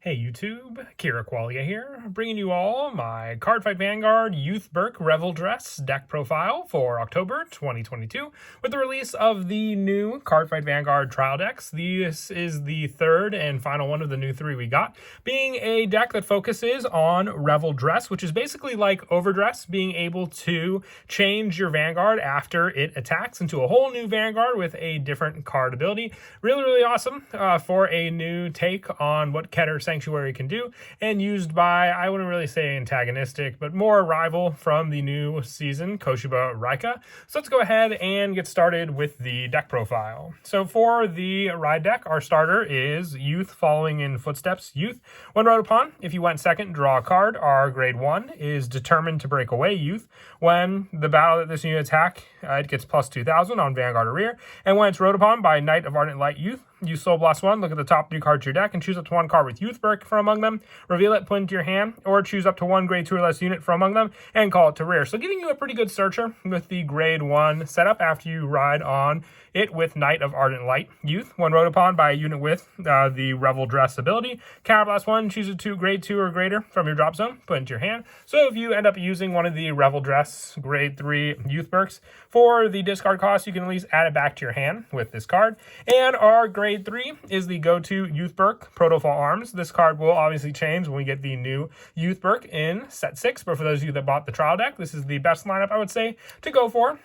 Hey YouTube, Kira Qualia here, bringing you all my Cardfight Vanguard Youthberk Revel Dress deck profile for October 2022 with the release of the new Cardfight Vanguard trial decks. This is the third and final one of the new three we got, being a deck that focuses on Revel Dress, which is basically like Overdress, being able to change your Vanguard after it attacks into a whole new Vanguard with a different card ability. Really awesome for a new take on what Keter Sanctuary can do, and used by, I wouldn't really say antagonistic, but more rival from the new season, Koshiba Raika. So let's go ahead and get started with the deck profile. So for the ride deck, our starter is Youth following in footsteps. Youth, when rode upon, if you went second, draw a card. Our grade 1 is Determined to Break Away. Youth, when the battle that this unit attack, it gets plus 2,000 on Vanguard or rear, and when it's rode upon by Knight of Ardent Light. Youth, use Soul Blast 1, look at the top 3 cards of your deck, and choose up to 1 card with Youthberk from among them, reveal it, put it into your hand, or choose up to 1 grade 2 or less unit from among them, and call it to rear. So giving you a pretty good searcher with the grade 1 setup after you ride on it with Knight of Ardent Light. Youth, when rode upon by a unit with the Revel Dress ability, Counterblast 1, choose a grade 2 or greater from your drop zone, put it into your hand. So if you end up using one of the Revel Dress grade 3 Youthberks, for the discard cost, you can at least add it back to your hand with this card. And our grade 3 is the go-to Youthberk Protofall Arms. This card will obviously change when we get the new Youthberk in set 6, but for those of you that bought the trial deck, this is the best lineup, I would say, to go for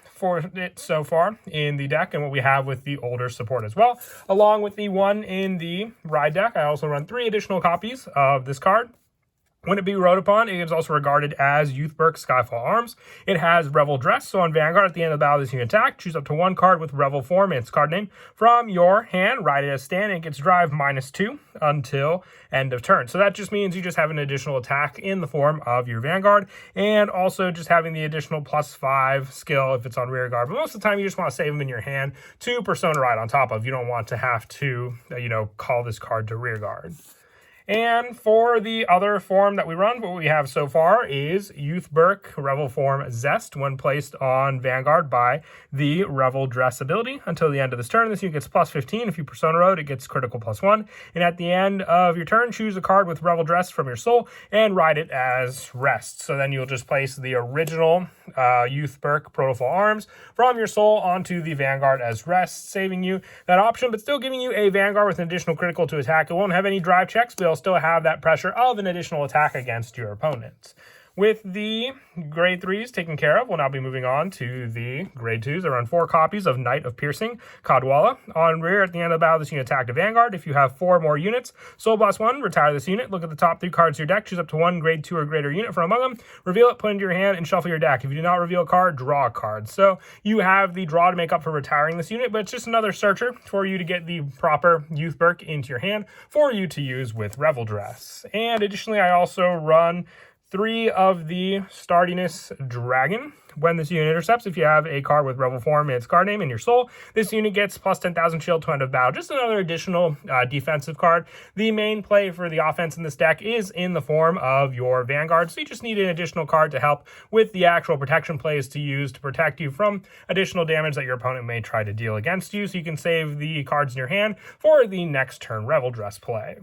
it so far in the deck, and what we have with the older support as well. Along with the one in the ride deck, I also run 3 additional copies of this card. When it be rode upon, it is also regarded as Youthberk Skyfall Arms. It has Revel Dress, so on Vanguard, at the end of the battle, this unit attack, choose up to 1 card with Revel form and its card name from your hand, ride it as stand, and it gets drive -2 until end of turn. So that just means you just have an additional attack in the form of your Vanguard, and also just having the additional +5 skill if it's on rear guard. But most of the time, you just want to save them in your hand to Persona Ride on top of. You don't want to have to, call this card to rear guard. And for the other form that we run, what we have so far is Youthberk Revel Form Zest when placed on Vanguard by the Revel Dress ability. Until the end of this turn, this unit gets +15. If you Persona Road, it gets critical +1. And at the end of your turn, choose a card with Revel Dress from your soul and ride it as Rest. So then you'll just place the original Youthberk Protofall Arms from your soul onto the Vanguard as Rest, saving you that option, but still giving you a Vanguard with an additional critical to attack. It won't have any drive checks, but it'll still have that pressure of an additional attack against your opponents. With the grade 3s taken care of, we'll now be moving on to the grade 2s. I run 4 copies of Knight of Piercing, Kadwala. On rear, at the end of the battle, this unit attack to Vanguard. If you have 4 more units, Soul Blast 1, retire this unit. Look at the top 3 cards of your deck. Choose up to 1 grade 2 or greater unit from among them. Reveal it, put it into your hand, and shuffle your deck. If you do not reveal a card, draw a card. So you have the draw to make up for retiring this unit, but it's just another searcher for you to get the proper Youthberk into your hand for you to use with Revel Dress. And additionally, I also run 3 of the Stardiness Dragon. When this unit intercepts, if you have a card with Revel form and its card name in your soul, this unit gets plus 10,000 shield to end of battle. Just another additional defensive card. The main play for the offense in this deck is in the form of your Vanguard, so you just need an additional card to help with the actual protection plays to use to protect you from additional damage that your opponent may try to deal against you, so you can save the cards in your hand for the next turn Revel Dress play.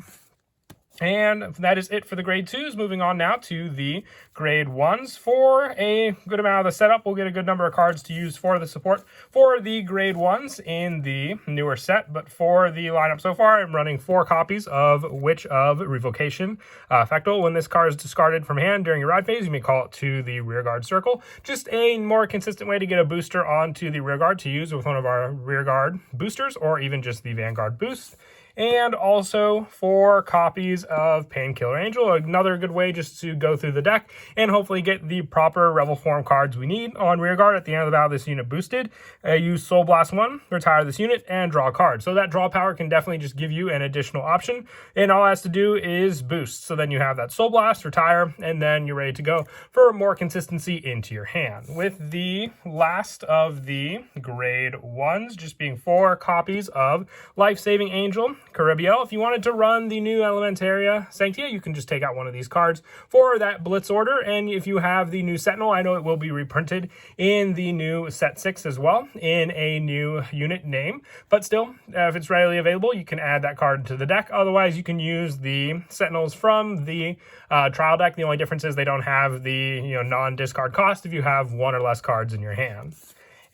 And that is it for the grade 2s. Moving on now to the grade 1s. For a good amount of the setup, we'll get a good number of cards to use for the support for the grade 1s in the newer set. But for the lineup so far, I'm running 4 copies of Witch of Revocation Effectal. When this card is discarded from hand during your ride phase, you may call it to the rearguard circle. Just a more consistent way to get a booster onto the rearguard to use with one of our rearguard boosters, or even just the Vanguard boost. And also 4 copies of Painkiller Angel, another good way just to go through the deck and hopefully get the proper Revel form cards we need on rearguard. At the end of the battle, this unit boosted. Use Soul Blast 1, retire this unit, and draw a card. So that draw power can definitely just give you an additional option, and all it has to do is boost. So then you have that Soul Blast, retire, and then you're ready to go for more consistency into your hand. With the last of the grade 1s just being 4 copies of Life Saving Angel, Caribiel. If you wanted to run the new Elementaria Sanctia, you can just take out one of these cards for that Blitz order. And if you have the new Sentinel, I know it will be reprinted in the new Set 6 as well, in a new unit name. But still, if it's readily available, you can add that card to the deck. Otherwise, you can use the Sentinels from the trial deck. The only difference is they don't have the non-discard cost if you have one or less cards in your hand.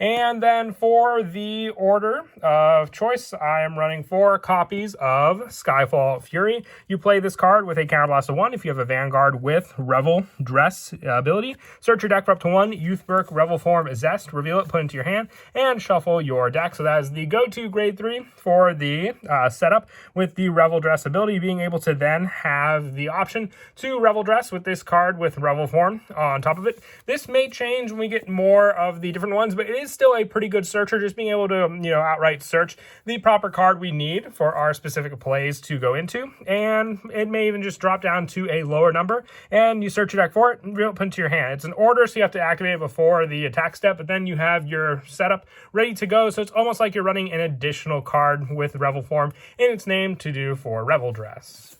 And then for the order of choice, I am running 4 copies of Skyfall Fury. You play this card with a counterblast of 1 if you have a Vanguard with Revel Dress ability. Search your deck for up to 1 Youthberk Revel Form Zest, reveal it, put it into your hand, and shuffle your deck. So that is the go-to grade 3 for the setup with the Revel Dress ability, being able to then have the option to Revel Dress with this card with Revel Form on top of it. This may change when we get more of the different ones, but it is still a pretty good searcher, just being able to outright search the proper card we need for our specific plays to go into. And it may even just drop down to a lower number and you search your deck for it and put it into your hand. It's an order, so you have to activate it before the attack step, but then you have your setup ready to go. So it's almost like you're running an additional card with Revel Form in its name to do for Revel Dress.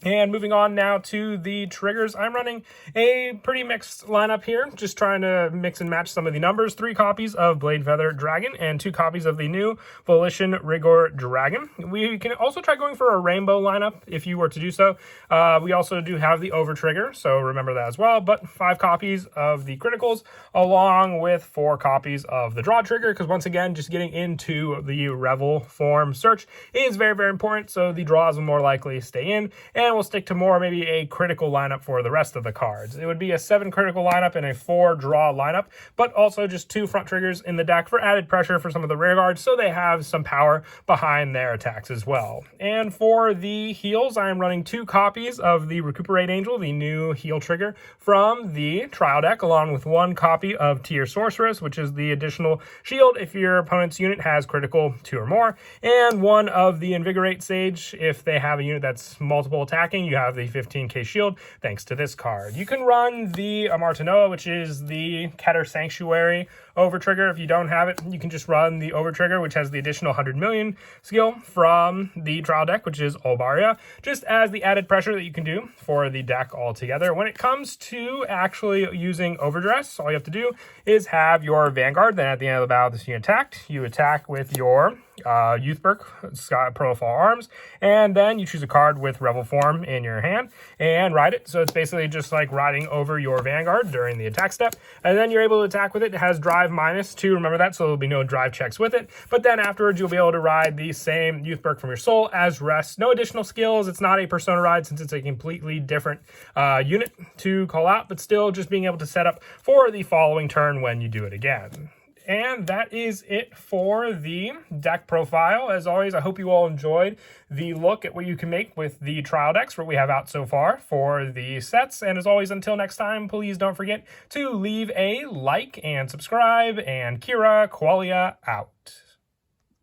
And moving on now to the triggers, I'm running a pretty mixed lineup here, just trying to mix and match some of the numbers. 3 copies of Blade Feather Dragon and 2 copies of the new Volition Rigor Dragon. We can also try going for a rainbow lineup if you were to do so. We also do have the over trigger, so remember that as well. But 5 copies of the criticals along with 4 copies of the draw trigger, because once again, just getting into the Revel Form search is very, very important. So the draws will more likely stay in, and we'll stick to more maybe a critical lineup for the rest of the cards. It would be a 7 critical lineup and a 4 draw lineup, but also just 2 front triggers in the deck for added pressure for some of the rear guards, so they have some power behind their attacks as well. And for the heals, I am running 2 copies of the Recuperate Angel, the new heal trigger from the trial deck, along with 1 copy of Tier Sorceress, which is the additional shield if your opponent's unit has critical 2 or more, and 1 of the Invigorate Sage if they have a unit that's multiple attacking. You have the 15k shield thanks to this card. You can run the Amartanoa, which is the Keter Sanctuary over trigger. If you don't have it, you can just run the over trigger, which has the additional 100 million skill from the trial deck, which is Olbaria, just as the added pressure that you can do for the deck altogether. When it comes to actually using overdress, all you have to do is have your Vanguard. Then at the end of the battle, this unit attacked, you attack with your Youthberk Scott Profile Arms, and then you choose a card with Revel Form in your hand and ride it. So it's basically just like riding over your Vanguard during the attack step, and then you're able to attack with it. It has drive -2, remember that, so there'll be no drive checks with it. But then afterwards, you'll be able to ride the same Youthberk from your soul as rest. No additional skills. It's not a persona ride since it's a completely different unit to call out, but still just being able to set up for the following turn when you do it again. And that is it for the deck profile. As always, I hope you all enjoyed the look at what you can make with the trial decks, what we have out so far for the sets. And as always, until next time, please don't forget to leave a like and subscribe. And Kira Qualia out.